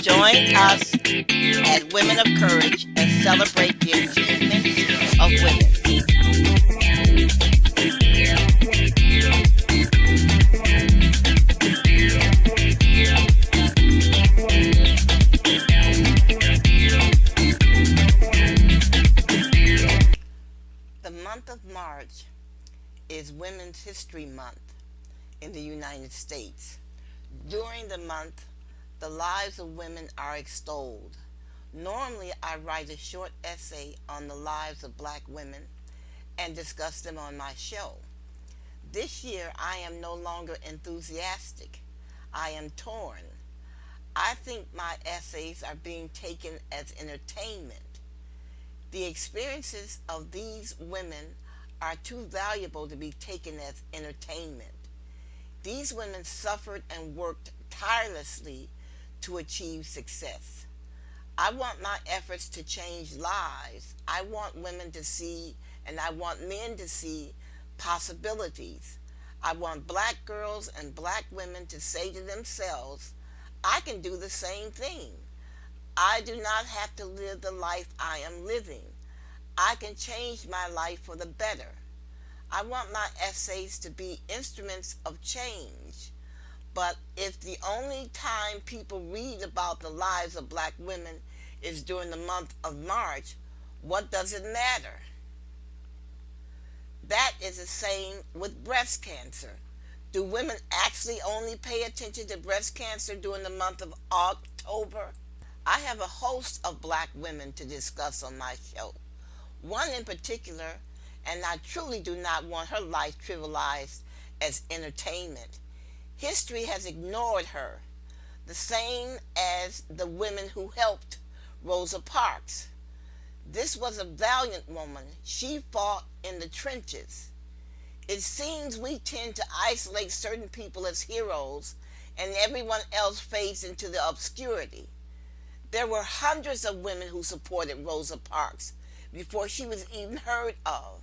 Join us at Women of Courage and celebrate the achievements of women. The month of March is Women's History Month in the United States. During the month, the lives of women are extolled. Normally, I write a short essay on the lives of black women and discuss them on my show. This year, I am no longer enthusiastic. I am torn. I think my essays are being taken as entertainment. The experiences of these women are too valuable to be taken as entertainment. These women suffered and worked tirelessly to achieve success. I want my efforts to change lives. I want women to see, and I want men to see, possibilities. I want black girls and black women to say to themselves, I can do the same thing. I do not have to live the life I am living. I can change my life for the better. I want my essays to be instruments of change. But if the only time people read about the lives of black women is during the month of March, what does it matter? That is the same with breast cancer. Do women actually only pay attention to breast cancer during the month of October? I have a host of black women to discuss on my show. One in particular, and I truly do not want her life trivialized as entertainment. History has ignored her, the same as the women who helped Rosa Parks. This was a valiant woman. She fought in the trenches. It seems we tend to isolate certain people as heroes and everyone else fades into the obscurity. There were hundreds of women who supported Rosa Parks before she was even heard of.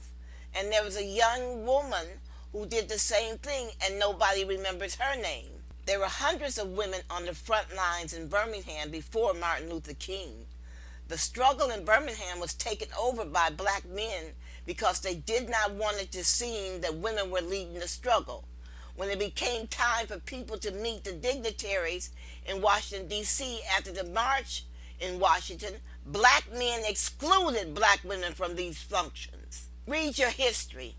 And there was a young woman who did the same thing and nobody remembers her name. There were hundreds of women on the front lines in Birmingham before Martin Luther King. The struggle in Birmingham was taken over by black men because they did not want it to seem that women were leading the struggle. When it became time for people to meet the dignitaries in Washington, D.C. after the march in Washington, black men excluded black women from these functions. Read your history.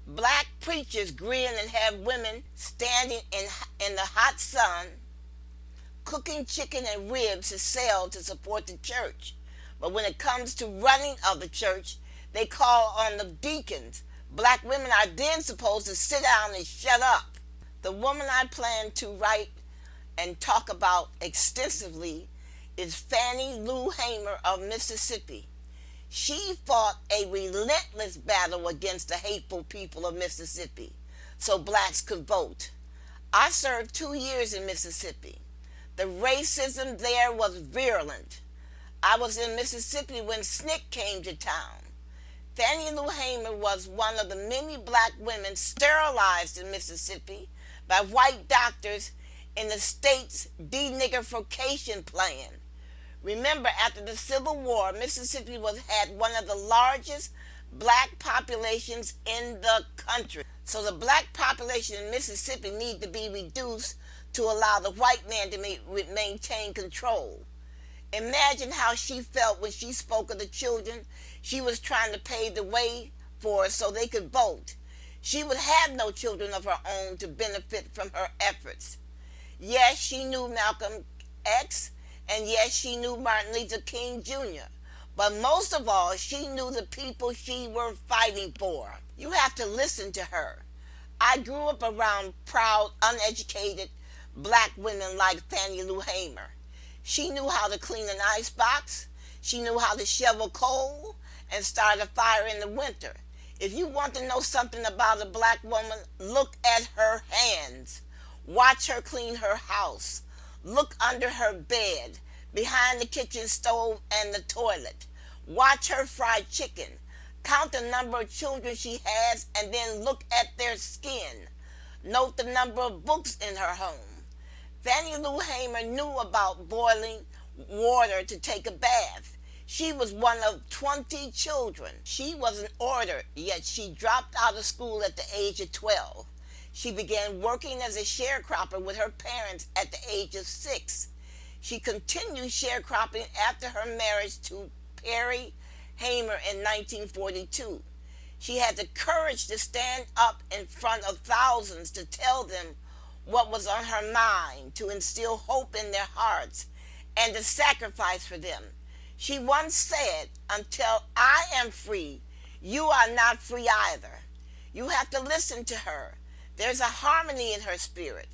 Black preachers grin and have women standing in the hot sun cooking chicken and ribs to sell to support the church. But when it comes to running of the church, they call on the deacons. Black women are then supposed to sit down and shut up. The woman I plan to write and talk about extensively is Fannie Lou Hamer of Mississippi. She fought a relentless battle against the hateful people of Mississippi so blacks could vote. I served 2 years in Mississippi. The racism there was virulent. I was in Mississippi when SNCC came to town. Fannie Lou Hamer was one of the many black women sterilized in Mississippi by white doctors in the state's denigrification plan. Remember, after the Civil War, Mississippi had one of the largest black populations in the country. So the black population in Mississippi needed to be reduced to allow the white man to maintain control. Imagine how she felt when she spoke of the children she was trying to pave the way for so they could vote. She would have no children of her own to benefit from her efforts. Yes, she knew Malcolm X, and yes, she knew Martin Luther King Jr., but most of all, she knew the people she were fighting for. You have to listen to her. I grew up around proud, uneducated black women like Fannie Lou Hamer. She knew how to clean an icebox. She knew how to shovel coal and start a fire in the winter. If you want to know something about a black woman, look at her hands. Watch her clean her house. Look under her bed, behind the kitchen stove and the toilet. Watch her fry chicken. Count the number of children she has and then look at their skin. Note the number of books in her home. Fannie Lou Hamer knew about boiling water to take a bath. She was one of 20 children. She wasn't ordered, yet she dropped out of school at the age of 12. She began working as a sharecropper with her parents at the age of 6. She continued sharecropping after her marriage to Perry Hamer in 1942. She had the courage to stand up in front of thousands to tell them what was on her mind, to instill hope in their hearts, and to sacrifice for them. She once said, "Until I am free, you are not free either." You have to listen to her. There's a harmony in her spirit.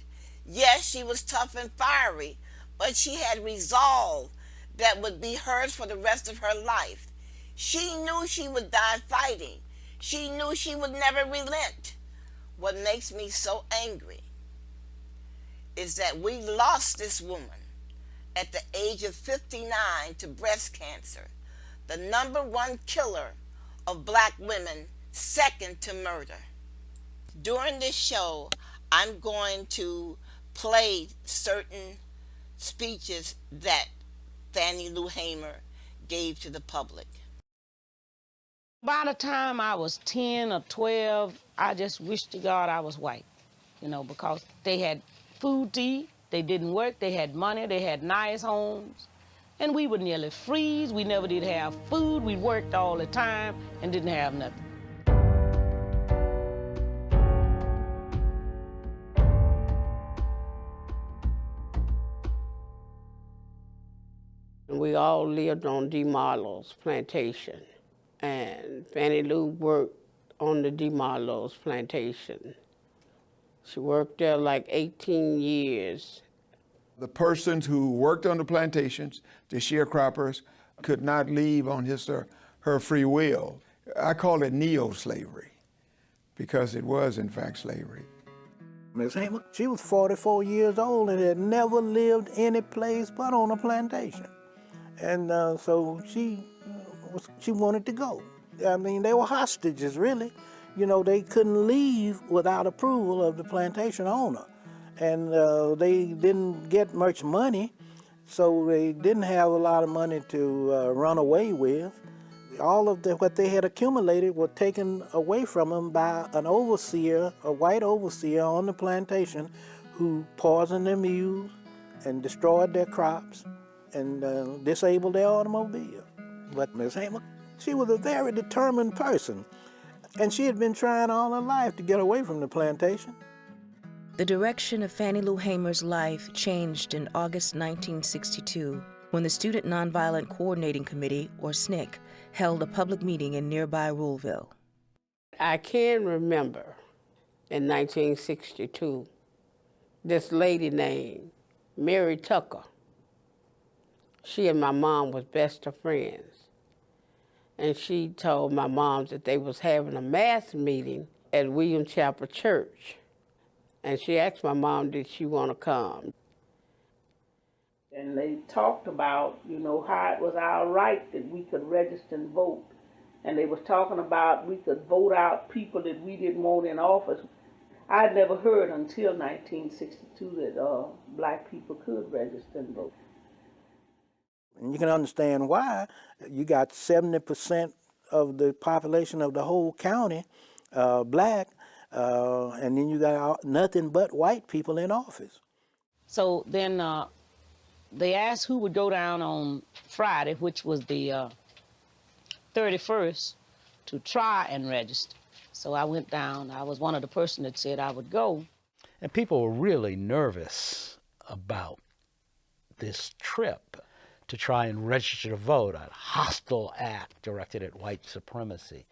Yes, she was tough and fiery, but she had resolve that would be hers for the rest of her life. She knew she would die fighting. She knew she would never relent. What makes me so angry is that we lost this woman at the age of 59 to breast cancer, the #1 killer of black women, second to murder. During this show, I'm going to play certain speeches that Fannie Lou Hamer gave to the public. By the time I was 10 or 12, I just wished to God I was white, because they had food to eat, they didn't work, they had money, they had nice homes, and we would nearly freeze. We never did have food. We worked all the time and didn't have nothing. We all lived on DeMarlo's plantation, and Fannie Lou worked on the DeMarlo's plantation. She worked there like 18 years. The persons who worked on the plantations, the sharecroppers, could not leave on his or her free will. I call it neo-slavery because it was, in fact, slavery. Miss Hamer, she was 44 years old and had never lived any place but on a plantation. And so she wanted to go. I mean, they were hostages, really. They couldn't leave without approval of the plantation owner. And they didn't get much money, so they didn't have a lot of money to run away with. All of what they had accumulated was taken away from them by an overseer, a white overseer on the plantation, who poisoned their mules and destroyed their crops and disabled their automobile. But Miss Hamer, she was a very determined person, and she had been trying all her life to get away from the plantation. The direction of Fannie Lou Hamer's life changed in August 1962 when the Student Nonviolent Coordinating Committee, or SNCC, held a public meeting in nearby Ruleville. I can remember in 1962, this lady named Mary Tucker. She and my mom was best of friends. And she told my mom that they was having a mass meeting at William Chapel Church. And she asked my mom, did she want to come? And they talked about, how it was our right that we could register and vote. And they was talking about we could vote out people that we didn't want in office. I had never heard until 1962 that black people could register and vote. And you can understand why. You got 70% of the population of the whole county black, and then you got nothing but white people in office. So then they asked who would go down on Friday, which was the 31st, to try and register. So I went down. I was one of the persons that said I would go. And people were really nervous about this trip to try and register to vote, a hostile act directed at white supremacy.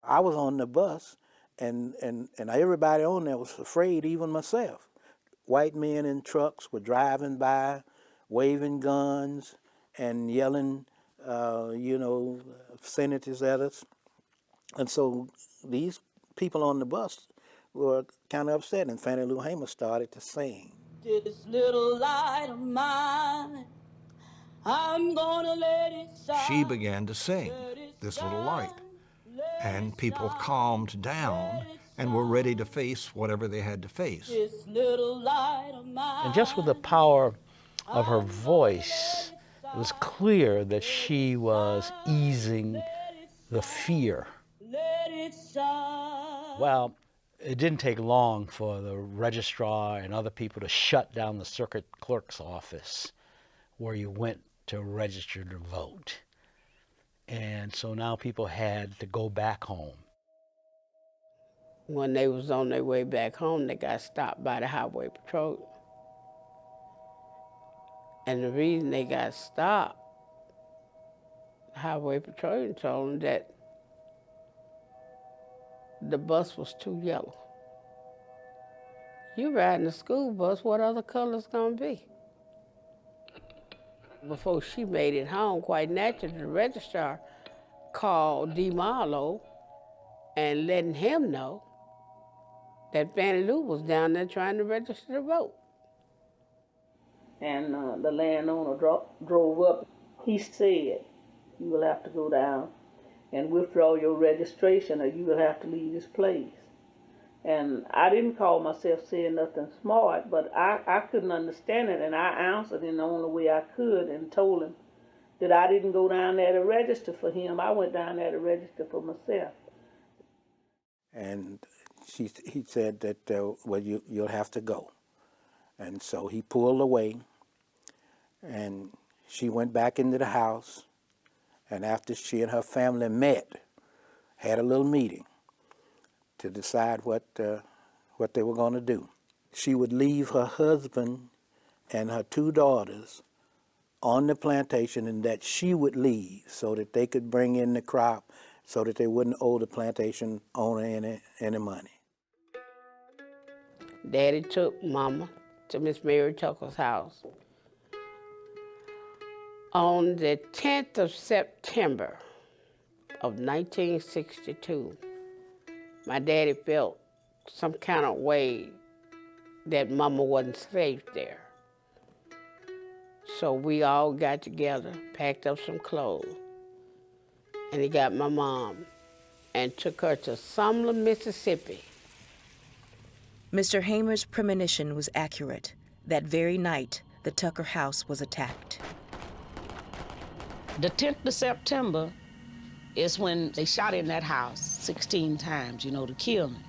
I was on the bus, and everybody on there was afraid, even myself. White men in trucks were driving by, waving guns and yelling, obscenities at us. And so these people on the bus were kind of upset, and Fannie Lou Hamer started to sing. This little light of mine, I'm gonna let it shine. She began to sing, This Little Light, and people calmed down and were ready to face whatever they had to face. This little light of mine. And just with the power of her voice, It was clear that she was easing the fear. Well, it didn't take long for the registrar and other people to shut down the circuit clerk's office where you went to register to vote. And so now people had to go back home. When they was on their way back home, they got stopped by the highway patrol. And the reason they got stopped, the highway patrol told them that the bus was too yellow. You riding a school bus, what other color's gonna be? Before she made it home, quite naturally, the registrar called DeMarlo and letting him know that Fannie Lou was down there trying to register to vote. And the landowner drove up. He said, "You will have to go down and withdraw your registration or you will have to leave this place." And I didn't call myself saying nothing smart, but I couldn't understand it, and I answered in the only way I could and told him that I didn't go down there to register for him. I went down there to register for myself. And he said that, well, you'll have to go. And so he pulled away, and she went back into the house, and after she and her family met, had a little meeting to decide what they were going to do. She would leave her husband and her 2 daughters on the plantation, and that she would leave so that they could bring in the crop so that they wouldn't owe the plantation owner any money. Daddy took Mama to Miss Mary Tucker's house. On the 10th of September of 1962, my daddy felt some kind of way that Mama wasn't safe there. So we all got together, packed up some clothes, and he got my mom and took her to Sumner, Mississippi. Mr. Hamer's premonition was accurate. That very night, the Tucker house was attacked. The 10th of September is when they shot in that house 16 times, to kill me.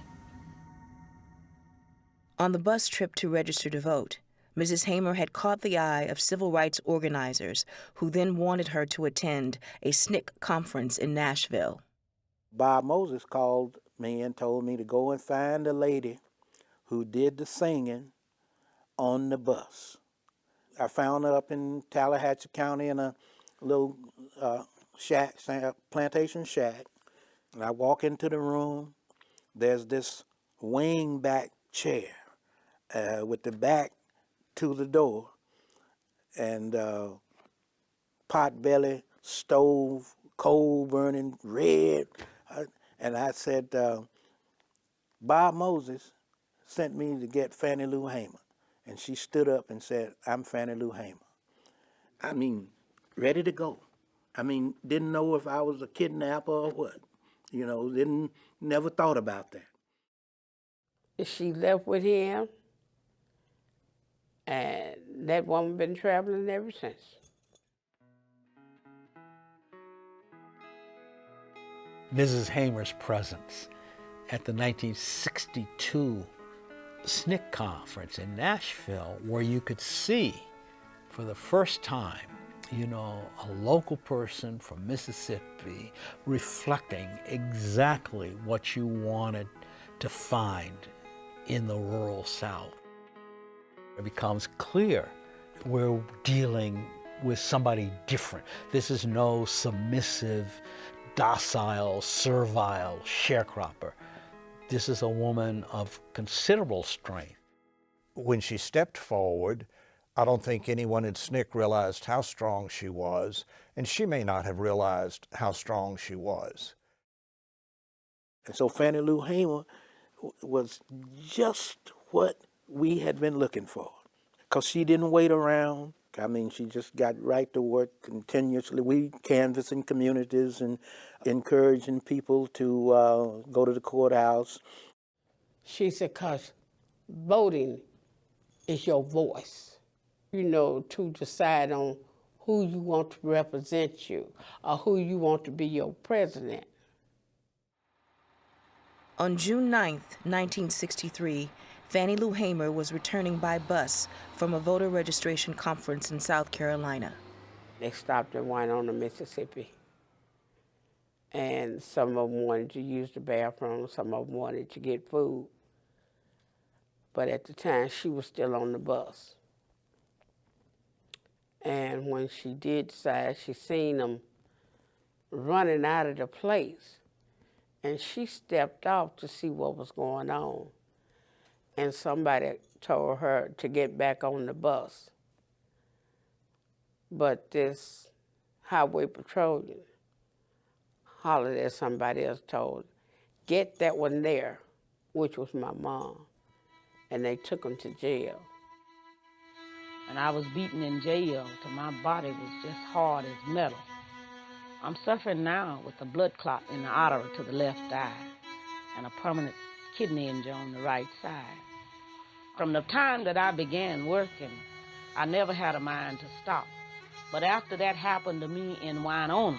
On the bus trip to register to vote, Mrs. Hamer had caught the eye of civil rights organizers who then wanted her to attend a SNCC conference in Nashville. Bob Moses called me and told me to go and find a lady who did the singing on the bus. I found her up in Tallahatchie County in a little shack, plantation shack. And I walk into the room. There's this wing-back chair with the back to the door, and pot-belly stove, coal burning red. And I said, Bob Moses sent me to get Fannie Lou Hamer. And she stood up and said, "I'm Fannie Lou Hamer." I mean, ready to go. I mean, didn't know if I was a kidnapper or what. Never thought about that. She left with him, and that woman been traveling ever since. Mrs. Hamer's presence at the 1962 SNCC conference in Nashville, where you could see for the first time, a local person from Mississippi reflecting exactly what you wanted to find in the rural South. It becomes clear we're dealing with somebody different. This is no submissive, docile, servile sharecropper. This is a woman of considerable strength. When she stepped forward, I don't think anyone at SNCC realized how strong she was, and she may not have realized how strong she was. And so Fannie Lou Hamer was just what we had been looking for, because she didn't wait around. I mean, she just got right to work continuously. We canvassing communities and encouraging people to go to the courthouse. She said, "'Cause voting is your voice, to decide on who you want to represent you or who you want to be your president. On June 9, 1963, Fannie Lou Hamer was returning by bus from a voter registration conference in South Carolina. They stopped at Winona, Mississippi. And some of them wanted to use the bathroom, some of them wanted to get food. But at the time, she was still on the bus. And when she did decide, she seen them running out of the place. And she stepped off to see what was going on. And somebody told her to get back on the bus. But this highway patrolman hollered at somebody else, told, get that one there, which was my mom. And they took him to jail. And I was beaten in jail till my body was just hard as metal. I'm suffering now with a blood clot in the artery to the left eye and a permanent kidney injury on the right side. From the time that I began working, I never had a mind to stop. But after that happened to me in Winona,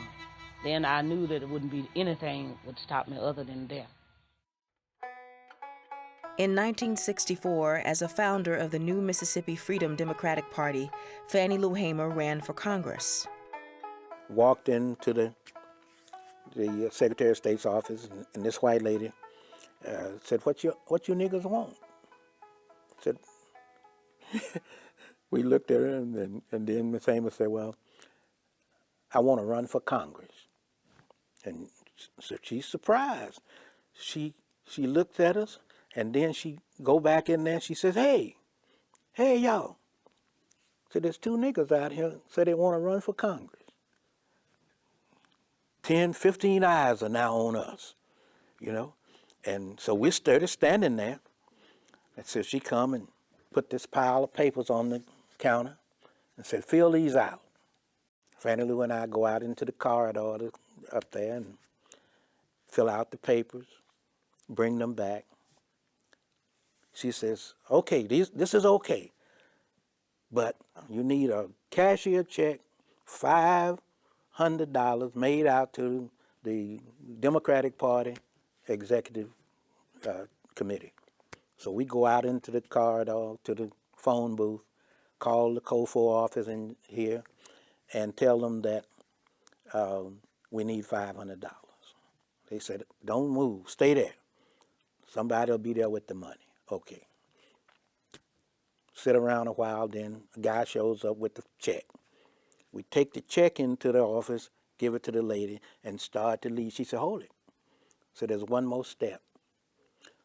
then I knew that it wouldn't be anything would stop me other than death. In 1964, as a founder of the new Mississippi Freedom Democratic Party, Fannie Lou Hamer ran for Congress. Walked into the Secretary of State's office, and this white lady said, what you niggas want? Said, we looked at her, and then Miss Hamer said, well, I want to run for Congress. And so she's surprised. She looked at us, and then she go back in there, and she says, hey, y'all. So there's two niggas out here say they want to run for Congress. 10, 15 eyes are now on us, you know. And so we started standing there. And so she come and put this pile of papers on the counter and said, fill these out. Fannie Lou and I go out into the corridor up there and fill out the papers, bring them back. She says, okay, this is okay, but you need a cashier check, $500 made out to the Democratic Party Executive Committee. So we go out into the corridor to the phone booth, call the COFO office in here, and tell them that we need $500. They said, don't move, stay there. Somebody will be there with the money. Okay. Sit around a while, then a guy shows up with the check. We take the check into the office, give it to the lady, and start to leave. She said, hold it. So there's one more step.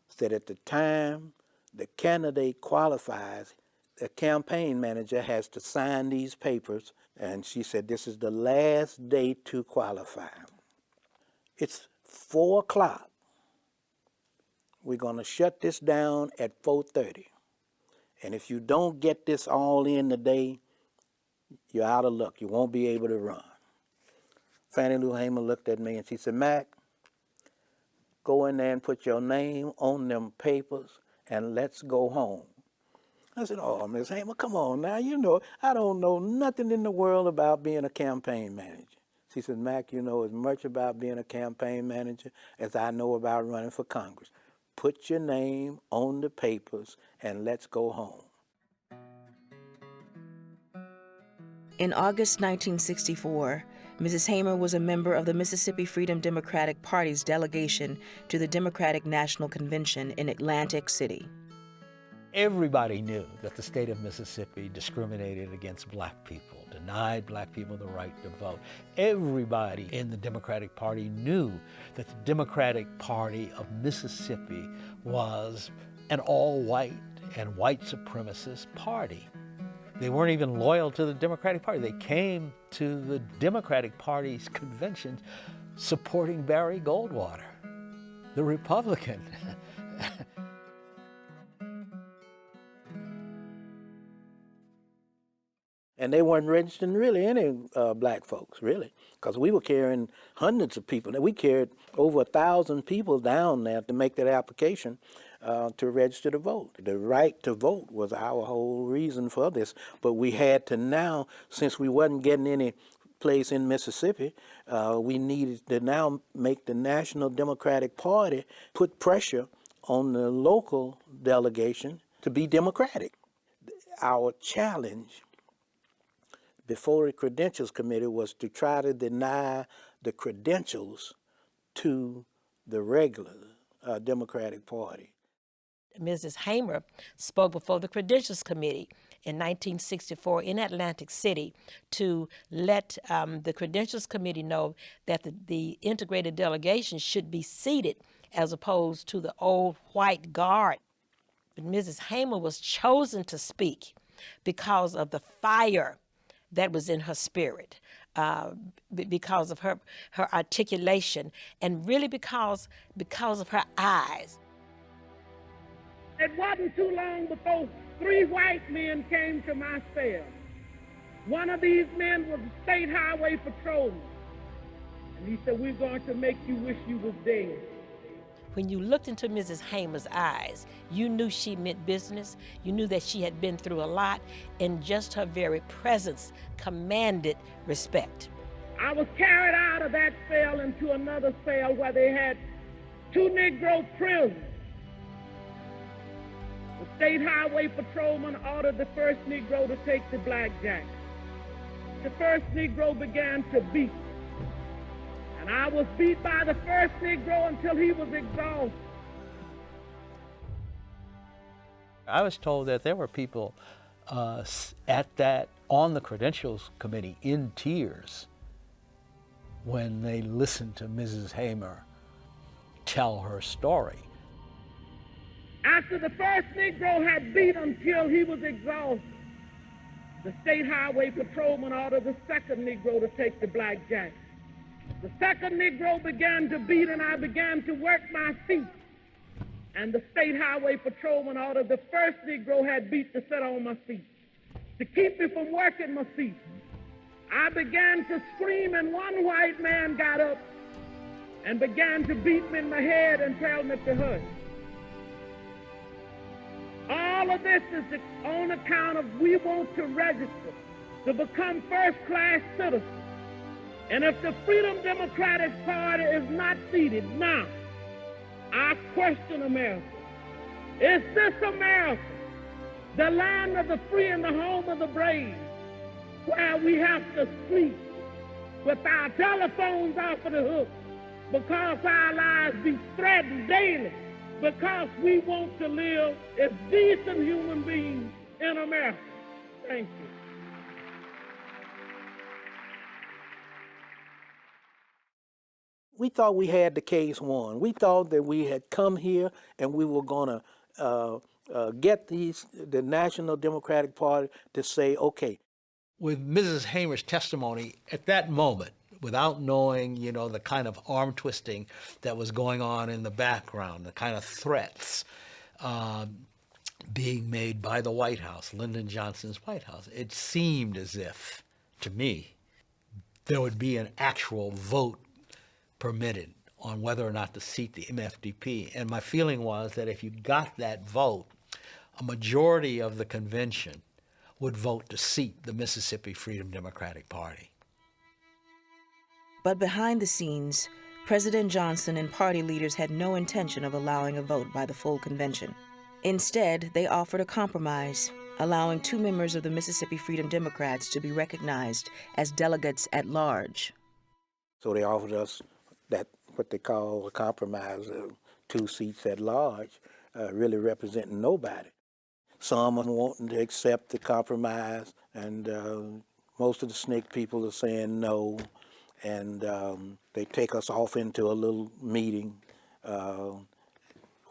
Said at the time the candidate qualifies, the campaign manager has to sign these papers, and she said this is the last day to qualify. It's 4 o'clock. We're going to shut this down at 4:30. And if you don't get this all in today, you're out of luck. You won't be able to run. Fannie Lou Hamer looked at me and she said, Mac, go in there and put your name on them papers and let's go home. I said, oh, Miss Hamer, come on now. You know, I don't know nothing in the world about being a campaign manager. She said, Mac, you know as much about being a campaign manager as I know about running for Congress. Put your name on the papers and let's go home. In August 1964, Mrs. Hamer was a member of the Mississippi Freedom Democratic Party's delegation to the Democratic National Convention in Atlantic City. Everybody knew that the state of Mississippi discriminated against black people, denied black people the right to vote. Everybody in the Democratic Party knew that the Democratic Party of Mississippi was an all-white and white supremacist party. They weren't even loyal to the Democratic Party. They came to the Democratic Party's convention supporting Barry Goldwater, the Republican. And they weren't registering really any black folks, really, because we were carrying hundreds of people. We carried over 1,000 people down there to make that application. to register to vote. The right to vote was our whole reason for this, but we had to now, since we wasn't getting any place in Mississippi, we needed to now make the National Democratic Party put pressure on the local delegation to be Democratic. Our challenge before the Credentials Committee was to try to deny the credentials to the regular Democratic Party. Mrs. Hamer spoke before the Credentials Committee in 1964 in Atlantic City to let the Credentials Committee know that the integrated delegation should be seated as opposed to the old white guard. But Mrs. Hamer was chosen to speak because of the fire that was in her spirit, because of her articulation, and really because of her eyes. It wasn't too long before 3 white men came to my cell. One of these men was a state highway patrolman. And he said, "We're going to make you wish you was dead." When you looked into Mrs. Hamer's eyes, you knew she meant business. You knew that she had been through a lot, and just her very presence commanded respect. I was carried out of that cell into another cell where they had 2 Negro prisoners. The state highway patrolman ordered the first Negro to take the blackjack. The first Negro began to beat. And I was beat by the first Negro until he was exhausted. I was told that there were people on the Credentials Committee in tears when they listened to Mrs. Hamer tell her story. After the first Negro had beat until he was exhausted, the state highway patrolman ordered the second Negro to take the blackjack. The second Negro began to beat, and I began to work my feet. And the state highway patrolman ordered the first Negro had beat to sit on my feet. To keep me from working my feet, I began to scream, and one white man got up and began to beat me in my head and tell me to hush. All of this is on account of we want to register to become first-class citizens. And if the Freedom Democratic Party is not seated now, I question America. Is this America, the land of the free and the home of the brave, where we have to sleep with our telephones off of the hook because our lives be threatened daily because we want to live as decent human beings in America? Thank you. We thought we had the case won. We thought that we had come here and we were going to get the National Democratic Party to say, okay. With Mrs. Hamer's testimony at that moment, without knowing, the kind of arm twisting that was going on in the background, the kind of threats being made by the White House, Lyndon Johnson's White House, it seemed as if, to me, there would be an actual vote permitted on whether or not to seat the MFDP. And my feeling was that if you got that vote, a majority of the convention would vote to seat the Mississippi Freedom Democratic Party. But behind the scenes, President Johnson and party leaders had no intention of allowing a vote by the full convention. Instead, they offered a compromise, allowing 2 members of the Mississippi Freedom Democrats to be recognized as delegates at large. So they offered us that, what they call a compromise, 2 seats at large, really representing nobody. Some are wanting to accept the compromise, and most of the SNCC people are saying no, and they take us off into a little meeting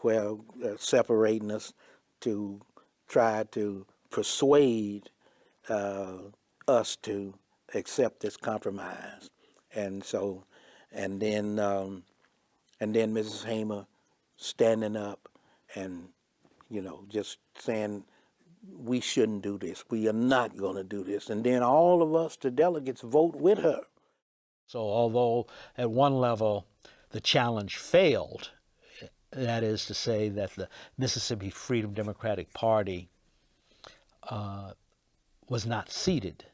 where they're separating us to try to persuade us to accept this compromise. And so, and then Mrs. Hamer standing up and, just saying, we shouldn't do this. We are not going to do this. And then all of us, the delegates, vote with her. So although at one level the challenge failed, That is to say that the Mississippi Freedom Democratic Party was not seated.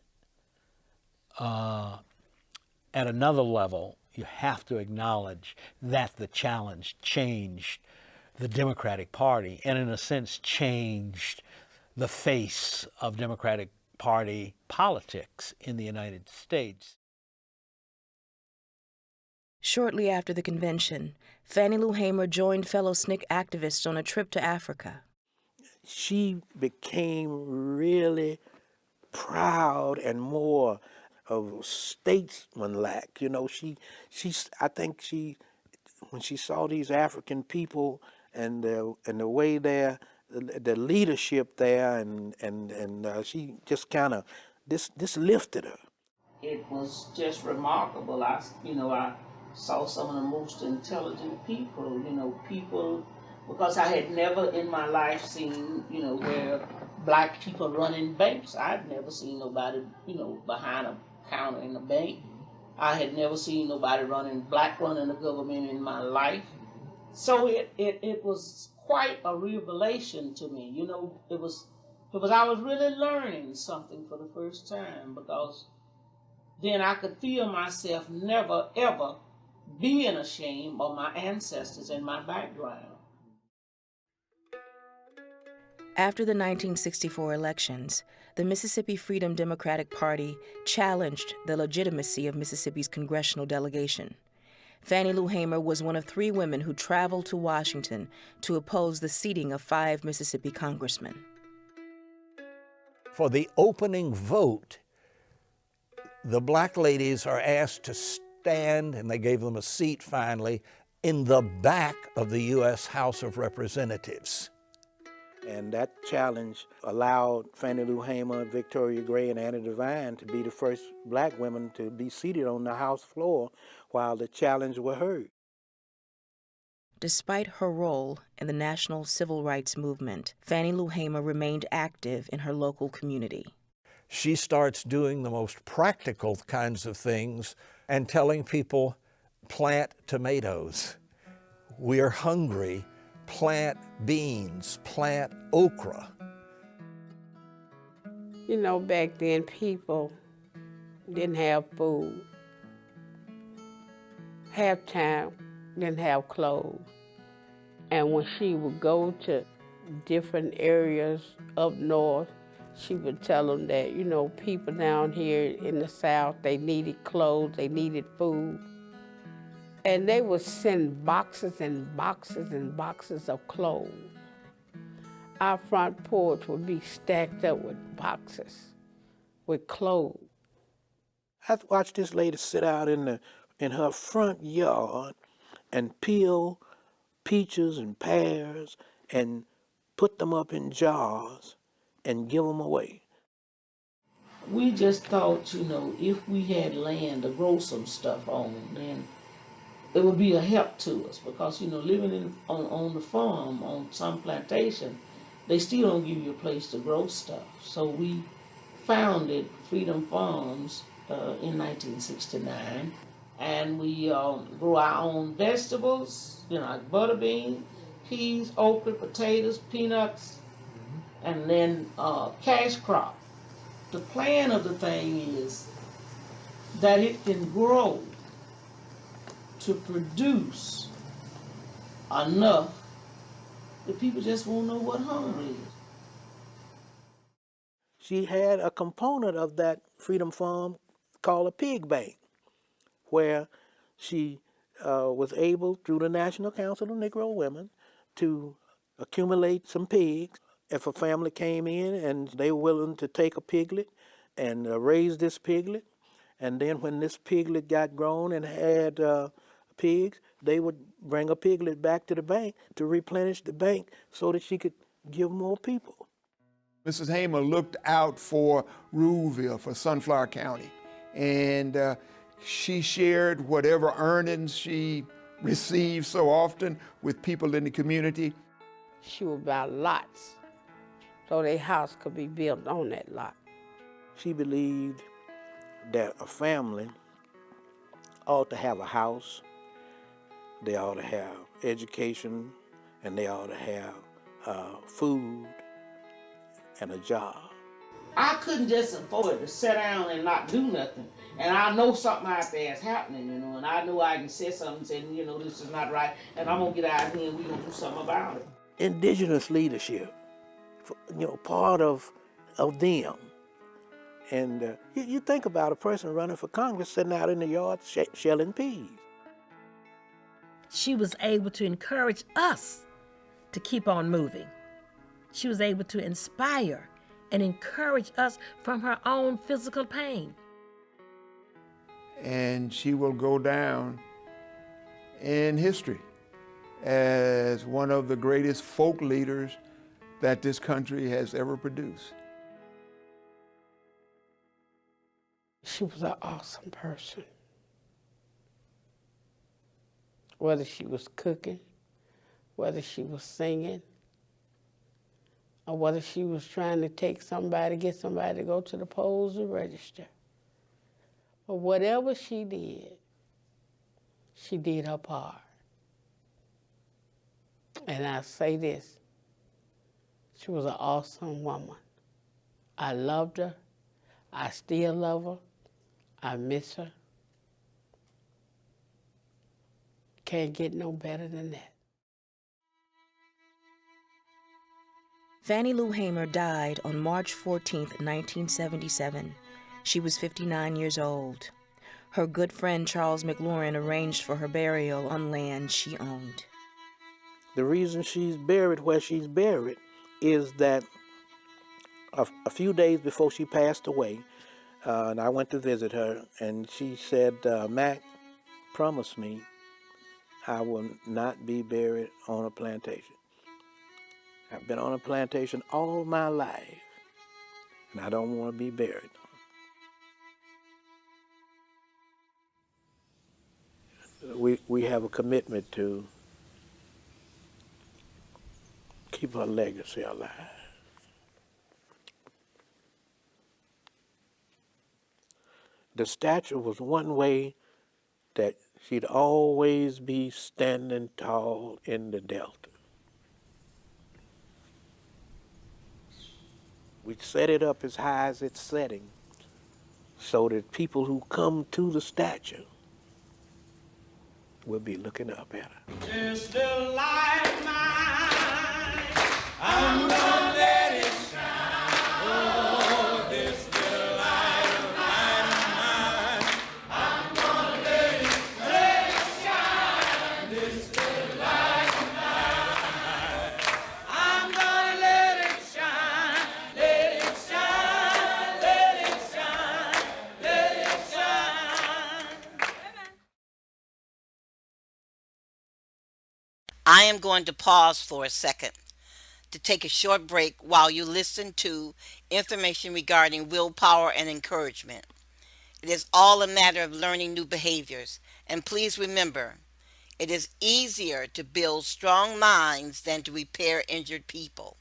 At another level, you have to acknowledge that the challenge changed the Democratic Party and in a sense changed the face of Democratic Party politics in the United States. Shortly after the convention, Fannie Lou Hamer joined fellow SNCC activists on a trip to Africa. She became really proud and more of statesmanlike. You know, I think when she saw these African people and the way the leadership there, and she just kind of this lifted her. It was just remarkable. I saw some of the most intelligent people, people, because I had never in my life seen, where black people running banks. I'd never seen nobody, behind a counter in a bank. I had never seen nobody black running the government in my life. So it was quite a revelation to me. It was I was really learning something for the first time, because then I could feel myself never, ever being ashamed of my ancestors and my background. After the 1964 elections, the Mississippi Freedom Democratic Party challenged the legitimacy of Mississippi's congressional delegation. Fannie Lou Hamer was one of 3 women who traveled to Washington to oppose the seating of 5 Mississippi congressmen. For the opening vote, the black ladies are asked to stand, and they gave them a seat finally, in the back of the U.S. House of Representatives. And that challenge allowed Fannie Lou Hamer, Victoria Gray, and Anna Devine to be the first black women to be seated on the House floor while the challenge was heard. Despite her role in the national civil rights movement, Fannie Lou Hamer remained active in her local community. She starts doing the most practical kinds of things and telling people, plant tomatoes. We're hungry. Plant beans, plant okra. You know, back then people didn't have food. Half time didn't have clothes. And when she would go to different areas up north, she would tell them that, people down here in the South, they needed clothes, they needed food. And they would send boxes and boxes and boxes of clothes. Our front porch would be stacked up with boxes, with clothes. I watched this lady sit out in her front yard and peel peaches and pears and put them up in jars and give them away. We just thought, if we had land to grow some stuff on, then it would be a help to us, because, living on the farm, on some plantation, they still don't give you a place to grow stuff. So we founded Freedom Farms in 1969, and we grew our own vegetables, like butter beans, peas, okra, potatoes, peanuts, and then cash crop. The plan of the thing is that it can grow to produce enough that people just won't know what hunger is. She had a component of that Freedom Farm called a pig bank, where she was able, through the National Council of Negro Women, to accumulate some pigs. If a family came in and they were willing to take a piglet and raise this piglet, and then when this piglet got grown and had pigs, they would bring a piglet back to the bank to replenish the bank so that she could give more people. Mrs. Hamer looked out for Ruleville, for Sunflower County, and she shared whatever earnings she received so often with people in the community. She would buy lots so their house could be built on that lot. She believed that a family ought to have a house, they ought to have education, and they ought to have food and a job. I couldn't just afford to sit down and not do nothing. And I know something out there is happening, and I know I can say something and say, this is not right, and I'm gonna get out here and we're gonna do something about it. Indigenous leadership, part of them. And you think about a person running for Congress sitting out in the yard shelling peas. She was able to encourage us to keep on moving. She was able to inspire and encourage us from her own physical pain. And she will go down in history as one of the greatest folk leaders that this country has ever produced. She was an awesome person. Whether she was cooking, whether she was singing, or whether she was trying to get somebody to go to the polls and register. But whatever she did her part. And I say this, she was an awesome woman. I loved her. I still love her. I miss her. Can't get no better than that. Fannie Lou Hamer died on March 14, 1977. She was 59 years old. Her good friend Charles McLaurin arranged for her burial on land she owned. The reason she's buried where she's buried is that a few days before she passed away, and I went to visit her, and she said, Mac, promise me I will not be buried on a plantation. I've been on a plantation all my life, and I don't want to be buried. We have a commitment to keep her legacy alive. The statue was one way that she'd always be standing tall in the Delta. We set it up as high as it's setting so that people who come to the statue will be looking up at her. This little light of mine, I'm gonna let it shine. Oh, this little light of mine, I'm gonna let it shine. This little light of mine, I'm gonna let it shine, let it shine, let it shine, let it shine. I am going to pause for a second to take a short break while you listen to information regarding willpower and encouragement. It is all a matter of learning new behaviors. And please remember, it is easier to build strong minds than to repair injured people.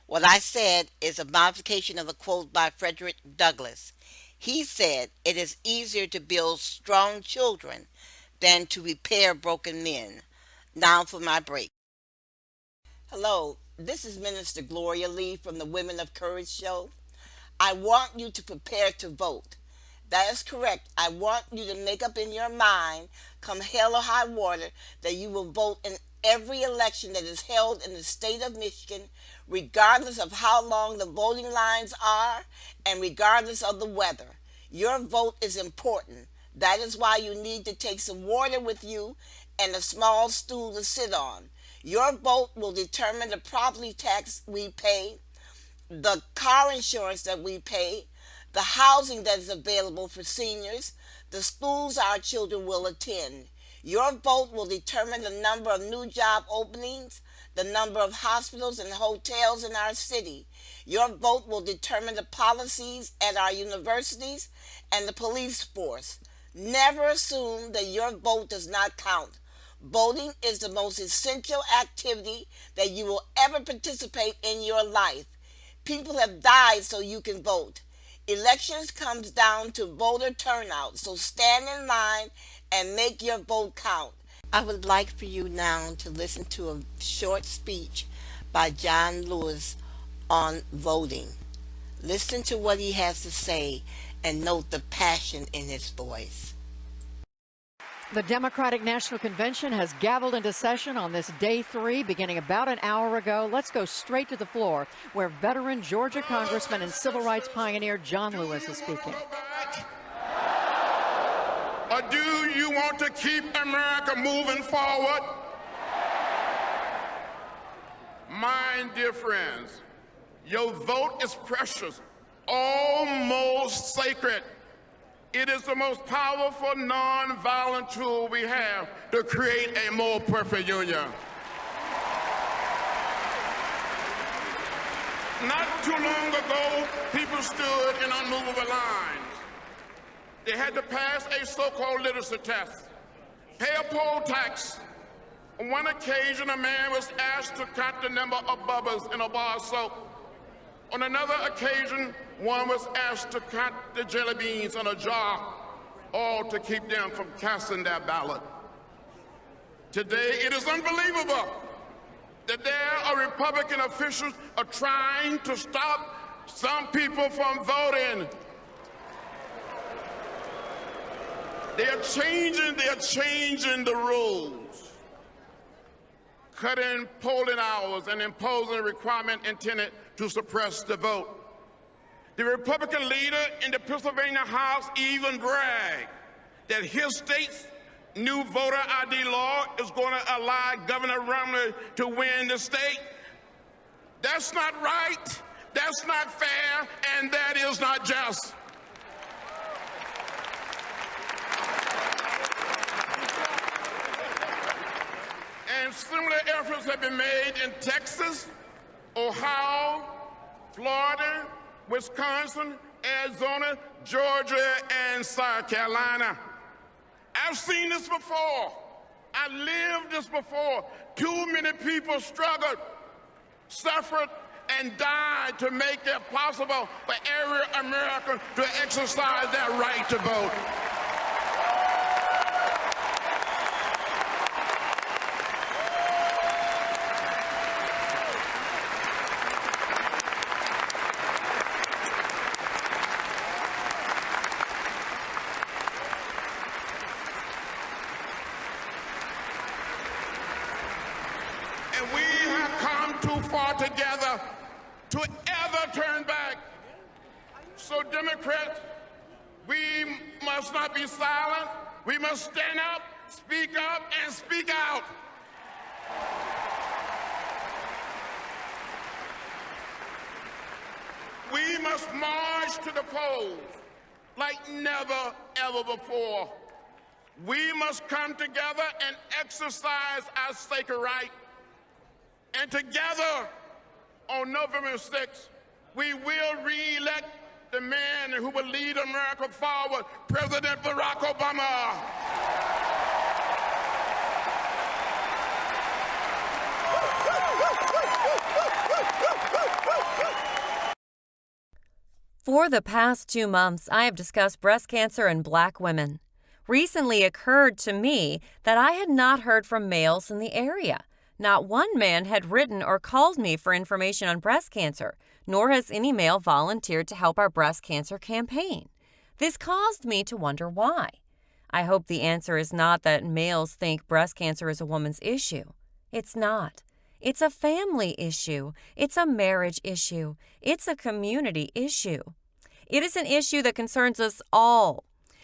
What I said is a modification of a quote by Frederick Douglass. He said, it is easier to build strong children than to repair broken men. Now for my break. Hello, this is Minister Gloria Lee from the Women of Courage Show. I want you to prepare to vote. That is correct. I want you to make up in your mind, come hell or high water, that you will vote in every election that is held in the state of Michigan, regardless of how long the voting lines are and regardless of the weather. Your vote is important. That is why you need to take some water with you and a small stool to sit on. Your vote will determine the property tax we pay, the car insurance that we pay, the housing that is available for seniors, the schools our children will attend. Your vote will determine the number of new job openings, the number of hospitals and hotels in our city. Your vote will determine the policies at our universities and the police force. Never assume that your vote does not count. Voting is the most essential activity that you will ever participate in your life. People have died so you can vote. Elections comes down to voter turnout, so stand in line and make your vote count. I would like for you now to listen to a short speech by John Lewis on voting. Listen to what he has to say and note the passion in his voice. The Democratic National Convention has gavelled into session on this day 3, beginning about an hour ago. Let's go straight to the floor, where veteran Georgia Congressman and civil rights pioneer John Lewis is speaking. Or do you want to keep America moving forward? My dear friends, your vote is precious, almost sacred. It is the most powerful non-violent tool we have to create a more perfect union. Not too long ago, people stood in unmovable lines. They had to pass a so-called literacy test, pay a poll tax. On one occasion, a man was asked to count the number of bubbles in a bar of soap. On another occasion, one was asked to count the jelly beans in a jar, all to keep them from casting their ballot. Today, it is unbelievable that there are Republican officials are trying to stop some people from voting. They are changing the rules, cutting polling hours and imposing a requirement intended to suppress the vote. The Republican leader in the Pennsylvania House even bragged that his state's new voter ID law is going to allow Governor Romney to win the state. That's not right, that's not fair, and that is not just. And similar efforts have been made in Texas, Ohio, Florida, Wisconsin, Arizona, Georgia, and South Carolina. I've seen this before. I lived this before. Too many people struggled, suffered, and died to make it possible for every American to exercise their right to vote. Together to ever turn back. So Democrats, we must not be silent. We must stand up, and speak out. We must march to the polls like never, ever before. We must come together and exercise our sacred right. And together, on November 6th, we will re-elect the man who will lead America forward, President Barack Obama. For the past 2 months, I have discussed breast cancer in Black women. Recently, it occurred to me that I had not heard from males in the area. Not one man had written or called me for information on breast cancer, nor has any male volunteered to help our breast cancer campaign. This caused me to wonder why. I hope the answer is not that males think breast cancer is a woman's issue. It's not. It's a family issue. It's a marriage issue. It's a community issue. It is an issue that concerns us all.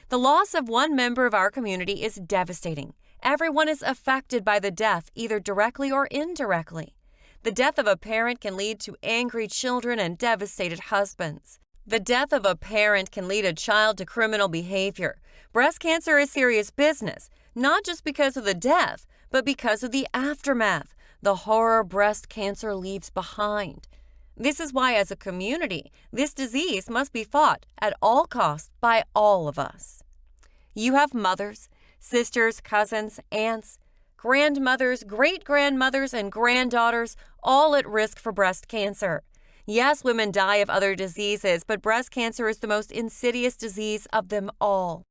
The loss of one member of our community is devastating. Everyone is affected by the death, either directly or indirectly. The death of a parent can lead to angry children and devastated husbands. The death of a parent can lead a child to criminal behavior. Breast cancer is serious business, not just because of the death, but because of the aftermath, the horror breast cancer leaves behind. This is why, as a community, this disease must be fought at all costs by all of us. You have mothers, sisters, cousins, aunts, grandmothers, great-grandmothers, and granddaughters, all at risk for breast cancer. Yes, women die of other diseases, but breast cancer is the most insidious disease of them all.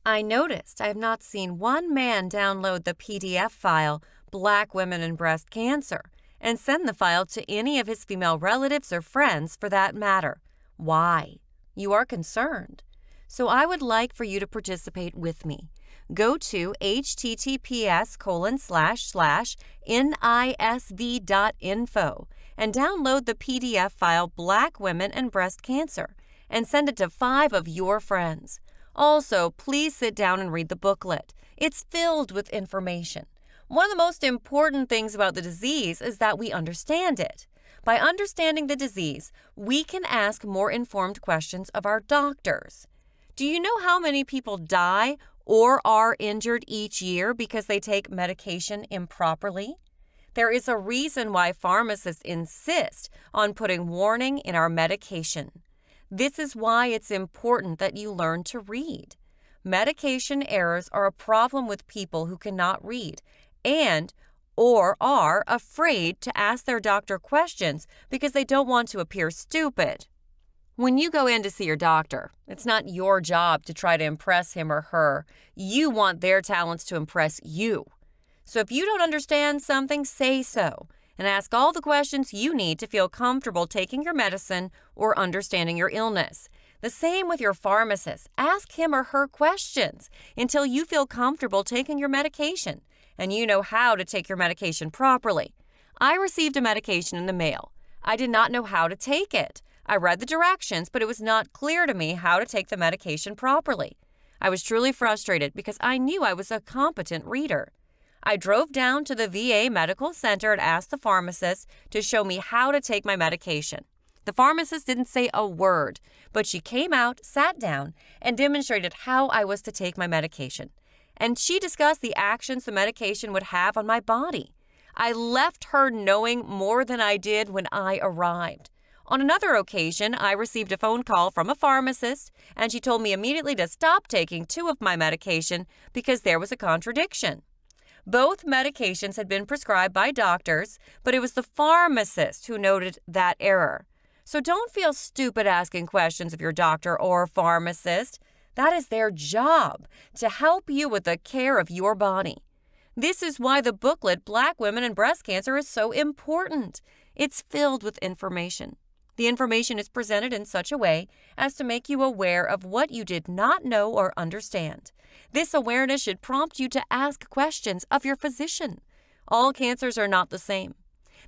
I noticed I have not seen one man download the PDF file, Black Women and Breast Cancer, and send the file to any of his female relatives or friends for that matter. Why? You are concerned. So I would like for you to participate with me. Go to https://nisv.info and download the PDF file Black Women and Breast Cancer and send it to 5 of your friends. Also, please sit down and read the booklet. It's filled with information. One of the most important things about the disease is that we understand it. By understanding the disease, we can ask more informed questions of our doctors. Do you know how many people die or are injured each year because they take medication improperly? There is a reason why pharmacists insist on putting warning in our medication. This is why it's important that you learn to read. Medication errors are a problem with people who cannot read and or are afraid to ask their doctor questions because they don't want to appear stupid. When you go in to see your doctor, it's not your job to try to impress him or her. You want their talents to impress you. So if you don't understand something, say so, and ask all the questions you need to feel comfortable taking your medicine or understanding your illness. The same with your pharmacist. Ask him or her questions until you feel comfortable taking your medication and you know how to take your medication properly. I received a medication in the mail. I did not know how to take it. I read the directions, but it was not clear to me how to take the medication properly. I was truly frustrated because I knew I was a competent reader. I drove down to the VA Medical Center and asked the pharmacist to show me how to take my medication. The pharmacist didn't say a word, but she came out, sat down, and demonstrated how I was to take my medication. And she discussed the actions the medication would have on my body. I left her knowing more than I did when I arrived. On another occasion, I received a phone call from a pharmacist, and she told me immediately to stop taking 2 of my medication because there was a contradiction. Both medications had been prescribed by doctors, but it was the pharmacist who noted that error. So don't feel stupid asking questions of your doctor or pharmacist. That is their job, to help you with the care of your body. This is why the booklet Black Women and Breast Cancer is so important. It's filled with information. The information is presented in such a way as to make you aware of what you did not know or understand. This awareness should prompt you to ask questions of your physician. All cancers are not the same.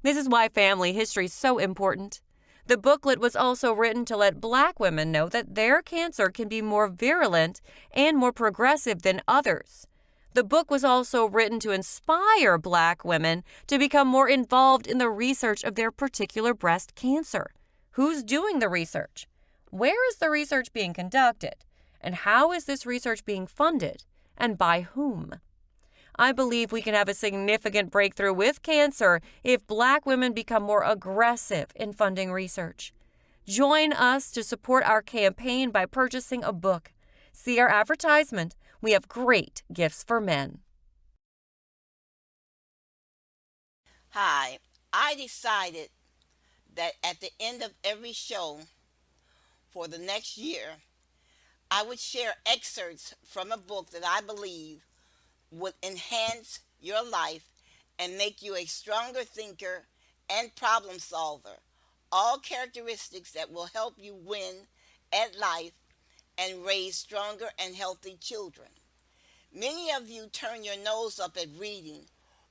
This is why family history is so important. The booklet was also written to let Black women know that their cancer can be more virulent and more progressive than others. The book was also written to inspire Black women to become more involved in the research of their particular breast cancer. Who's doing the research? Where is the research being conducted? And how is this research being funded? And by whom? I believe we can have a significant breakthrough with cancer if Black women become more aggressive in funding research. Join us to support our campaign by purchasing a book. See our advertisement. We have great gifts for men. Hi, I decided that at the end of every show for the next year, I would share excerpts from a book that I believe would enhance your life and make you a stronger thinker and problem solver. All characteristics that will help you win at life and raise stronger and healthy children. Many of you turn your nose up at reading,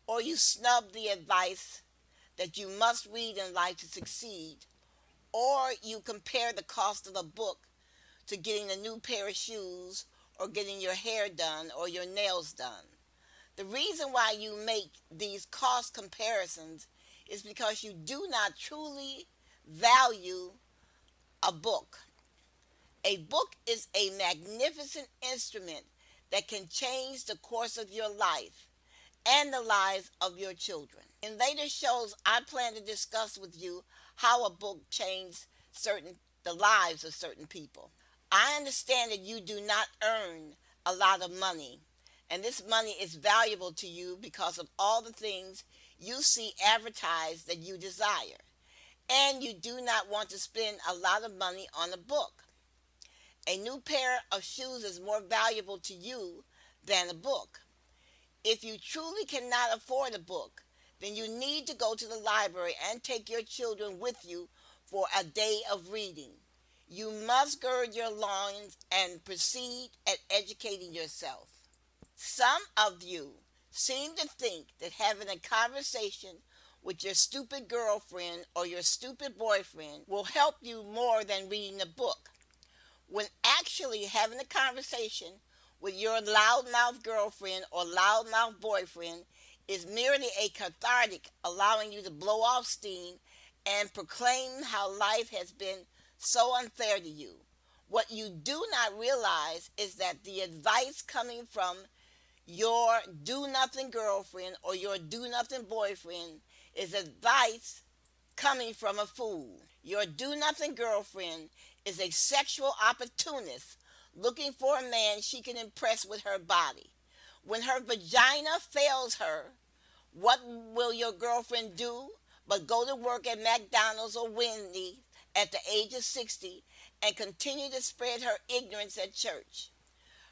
or you snub the advice that you must read in life to succeed, or you compare the cost of a book to getting a new pair of shoes or getting your hair done or your nails done. The reason why you make these cost comparisons is because you do not truly value a book. A book is a magnificent instrument that can change the course of your life and the lives of your children. In later shows, I plan to discuss with you how a book changed the lives of certain people. I understand that you do not earn a lot of money, and this money is valuable to you because of all the things you see advertised that you desire, and you do not want to spend a lot of money on a book. A new pair of shoes is more valuable to you than a book. If you truly cannot afford a book, then you need to go to the library and take your children with you for a day of reading. You must gird your loins and proceed at educating yourself. Some of you seem to think that having a conversation with your stupid girlfriend or your stupid boyfriend will help you more than reading a book, when actually having a conversation with your loudmouth girlfriend or loudmouth boyfriend is merely a cathartic, allowing you to blow off steam and proclaim how life has been so unfair to you. What you do not realize is that the advice coming from your do nothing girlfriend or your do nothing boyfriend is advice coming from a fool. Your do nothing girlfriend is a sexual opportunist looking for a man she can impress with her body. When her vagina fails her, what will your girlfriend do but go to work at McDonald's or Wendy's at the age of 60 and continue to spread her ignorance at church?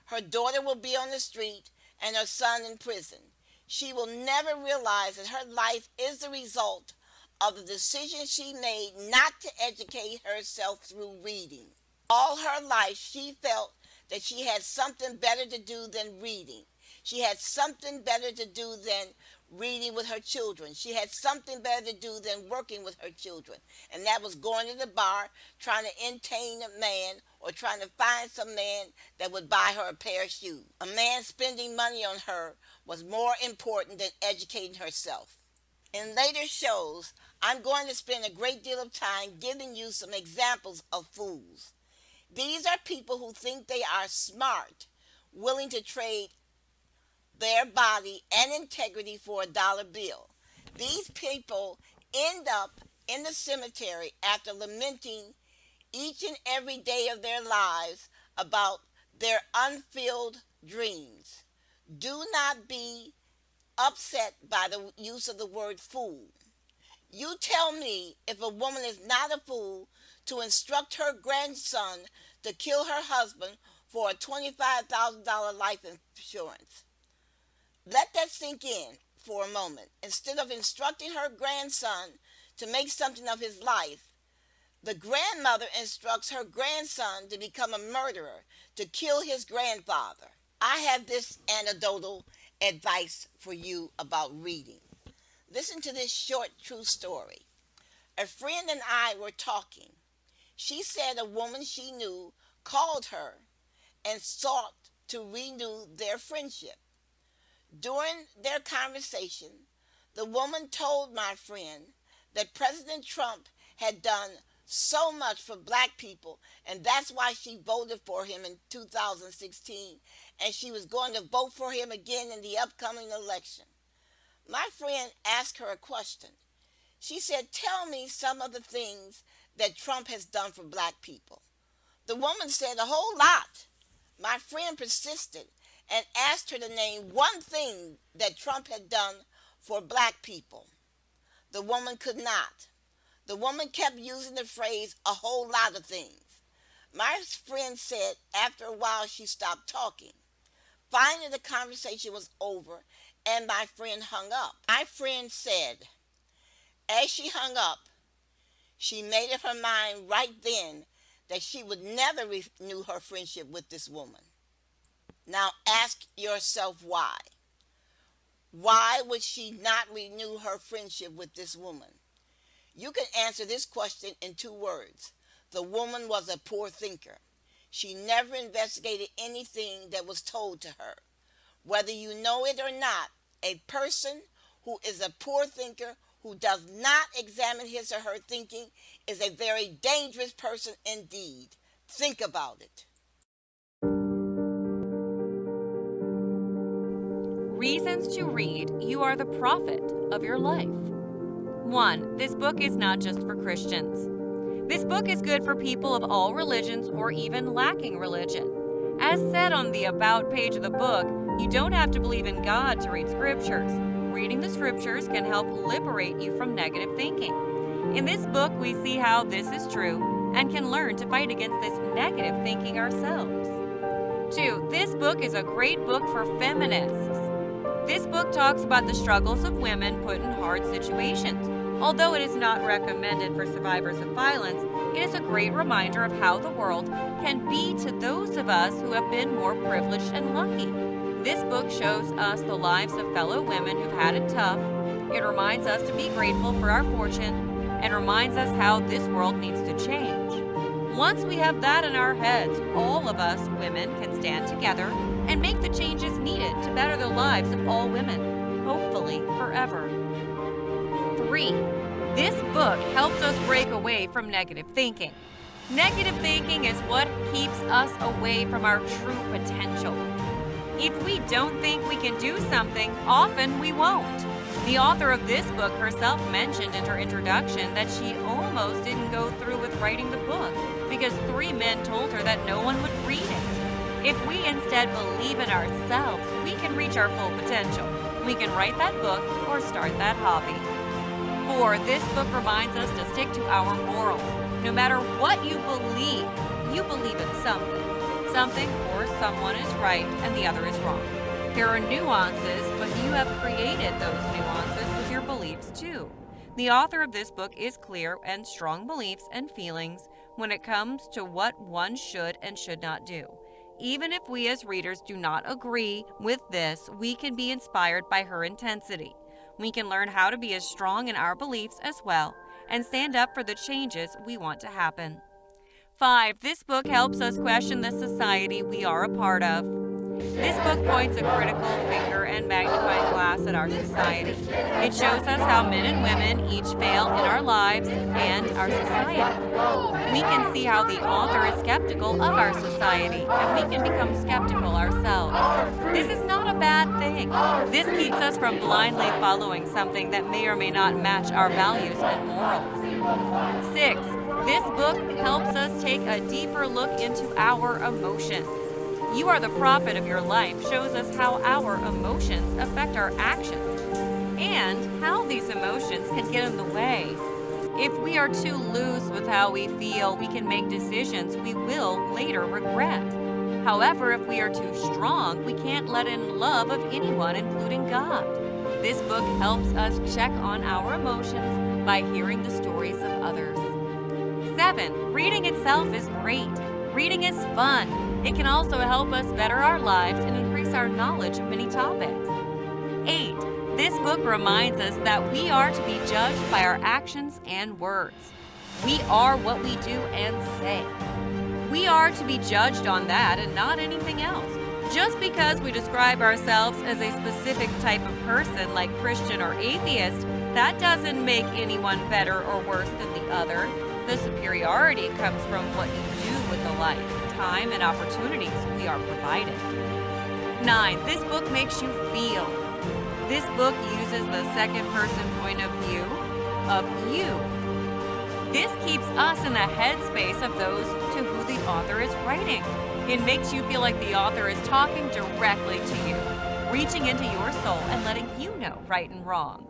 Her daughter will be on the street and her son in prison. She will never realize that her life is the result of the decision she made not to educate herself through reading. All her life, she felt that she had something better to do than reading. She had something better to do than reading with her children. She had something better to do than working with her children. And that was going to the bar, trying to entertain a man or trying to find some man that would buy her a pair of shoes. A man spending money on her was more important than educating herself. In later shows, I'm going to spend a great deal of time giving you some examples of fools. These are people who think they are smart, willing to trade their body and integrity for a dollar bill. These people end up in the cemetery after lamenting each and every day of their lives about their unfulfilled dreams. Do not be upset by the use of the word fool. You tell me if a woman is not a fool to instruct her grandson to kill her husband for a $25,000 life insurance. Let that sink in for a moment. Instead of instructing her grandson to make something of his life, the grandmother instructs her grandson to become a murderer, to kill his grandfather. I have this anecdotal advice for you about reading. Listen to this short true story. A friend and I were talking. She said a woman she knew called her and sought to renew their friendship. During their conversation, the woman told my friend that President Trump had done so much for black people, and that's why she voted for him in 2016, and she was going to vote for him again in the upcoming election. My friend asked her a question. She said, "Tell me some of the things that Trump has done for black people." The woman said, "A whole lot." My friend persisted and asked her to name one thing that Trump had done for black people. The woman could not. The woman kept using the phrase, "a whole lot of things." My friend said after a while she stopped talking. Finally, the conversation was over and my friend hung up. My friend said, as she hung up, she made up her mind right then that she would never renew her friendship with this woman. Now ask yourself why. Why would she not renew her friendship with this woman? You can answer this question in 2 words. The woman was a poor thinker. She never investigated anything that was told to her. Whether you know it or not, a person who is a poor thinker, who does not examine his or her thinking, is a very dangerous person indeed. Think about it. Reasons to read You Are the Prophet of Your Life. 1. This book is not just for Christians. This book is good for people of all religions or even lacking religion. As said on the About page of the book, you don't have to believe in God to read scriptures. Reading the scriptures can help liberate you from negative thinking. In this book, we see how this is true and can learn to fight against this negative thinking ourselves. 2. This book is a great book for feminists. This book talks about the struggles of women put in hard situations. Although it is not recommended for survivors of violence, it is a great reminder of how the world can be to those of us who have been more privileged and lucky. This book shows us the lives of fellow women who've had it tough. It reminds us to be grateful for our fortune and reminds us how this world needs to change. Once we have that in our heads, all of us women can stand together and make the changes needed to better the lives of all women, hopefully forever. 3. This book helps us break away from negative thinking. Negative thinking is what keeps us away from our true potential. If we don't think we can do something, often we won't. The author of this book herself mentioned in her introduction that she almost didn't go through with writing the book because 3 men told her that no one would read it. If we instead believe in ourselves, we can reach our full potential. We can write that book or start that hobby. 4. This book reminds us to stick to our morals. No matter what you believe in something. Something or someone is right and the other is wrong. There are nuances, but you have created those nuances with your beliefs too. The author of this book is clear and strong beliefs and feelings when it comes to what one should and should not do. Even if we as readers do not agree with this, we can be inspired by her intensity. We can learn how to be as strong in our beliefs as well and stand up for the changes we want to happen. 5. This book helps us question the society we are a part of. This book points a critical finger and magnifying glass at our society. It shows us how men and women each fail in our lives and our society. We can see how the author is skeptical of our society, and we can become skeptical ourselves. This is not a bad thing. This keeps us from blindly following something that may or may not match our values and morals. 6. This book helps us take a deeper look into our emotions. You Are the Prophet of Your Life shows us how our emotions affect our actions and how these emotions can get in the way. If we are too loose with how we feel, we can make decisions we will later regret. However, if we are too strong, we can't let in love of anyone, including God. This book helps us check on our emotions by hearing the stories of others. 7. Reading itself is great. Reading is fun. It can also help us better our lives and increase our knowledge of many topics. 8. This book reminds us that we are to be judged by our actions and words. We are what we do and say. We are to be judged on that and not anything else. Just because we describe ourselves as a specific type of person like Christian or atheist, that doesn't make anyone better or worse than the other. The superiority comes from what you do with the life, time, and opportunities we are provided. 9. This book makes you feel. This book uses the second-person point of view of you. This keeps us in the headspace of those to who the author is writing. It makes you feel like the author is talking directly to you, reaching into your soul and letting you know right and wrong.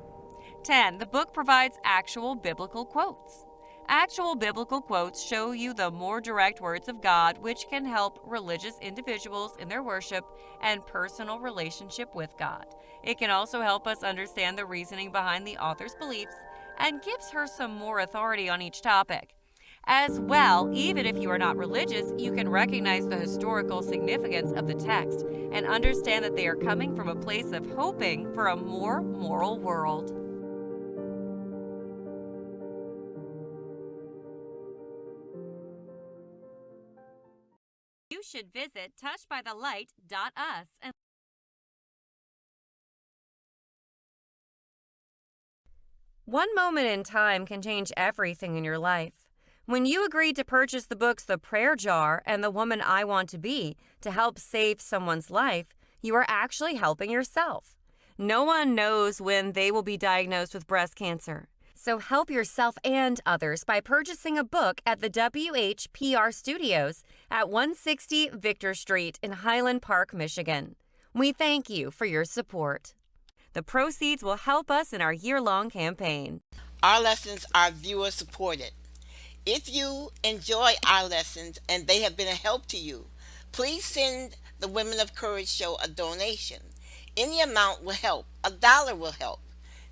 10. The book provides actual biblical quotes. Actual biblical quotes show you the more direct words of God, which can help religious individuals in their worship and personal relationship with God. It can also help us understand the reasoning behind the author's beliefs and gives her some more authority on each topic. As well, even if you are not religious, you can recognize the historical significance of the text and understand that they are coming from a place of hoping for a more moral world. You should visit touchedbythelight.us and one moment in time can change everything in your life. When you agreed to purchase the books The Prayer Jar and The Woman I Want to Be to help save someone's life, you are actually helping yourself. No one knows when they will be diagnosed with breast cancer. So help yourself and others by purchasing a book at the WHPR Studios at 160 Victor Street in Highland Park, Michigan. We thank you for your support. The proceeds will help us in our year-long campaign. Our lessons are viewer supported. If you enjoy our lessons and they have been a help to you, please send the Women of Courage Show a donation. Any amount will help. $1 will help.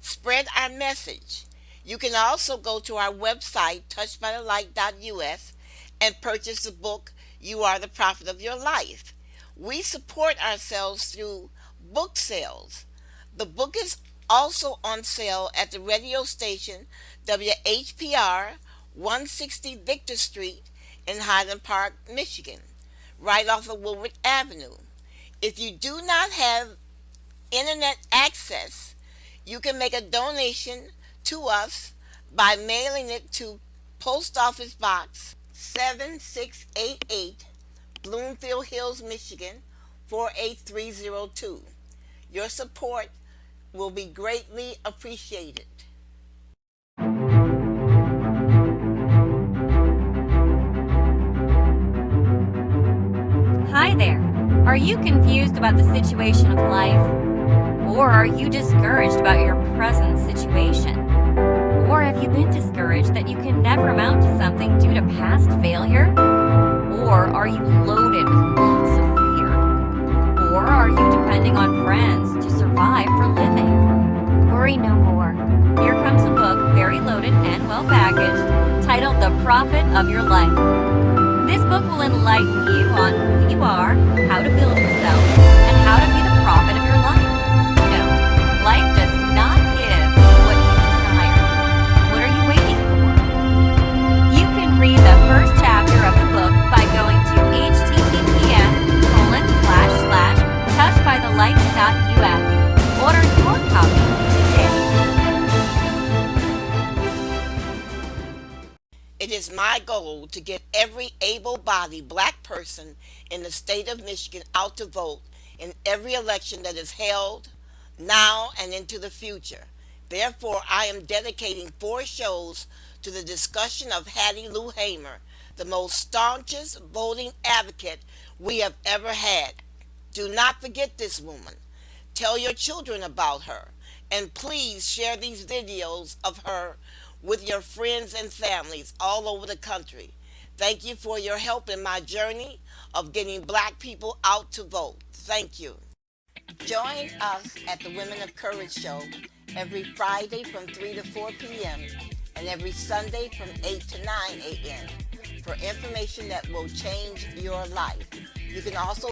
Spread our message. You can also go to our website, touchedbythelight.us, and purchase the book, You Are the Prophet of Your Life. We support ourselves through book sales. The book is also on sale at the radio station WHPR 160 Victor Street in Highland Park, Michigan, right off of Woodward Avenue. If you do not have internet access, you can make a donation to us by mailing it to Post Office Box 7688, Bloomfield Hills, Michigan 48302. Your support will be greatly appreciated. Hi there. Are you confused about the situation of life? Or are you discouraged about your present situation? Or have you been discouraged that you can never amount to something due to past failure? Or are you loaded with lots of fear? Or are you depending on friends to survive for living? Worry no more. Here comes a book very loaded and well packaged, titled The Prophet of Your Life. This book will enlighten you on who you are, how to build yourself, and how to be the prophet of your life. Note, life does not give what you desire. What are you waiting for? You can read the first chapter of the book by going to https://touchedbythelight.us. Order your copy today. It is my goal to get every able-bodied black person in the state of Michigan out to vote in every election that is held now and into the future. Therefore, I am dedicating 4 shows to the discussion of Hattie Lou Hamer, the most staunchest voting advocate we have ever had. Do not forget this woman. Tell your children about her, and please share these videos of her with your friends and families all over the country. Thank you for your help in my journey of getting black people out to vote. Thank you. Join us at the Women of Courage Show every Friday from 3 to 4 p.m. and every Sunday from 8 to 9 a.m. for information that will change your life. You can also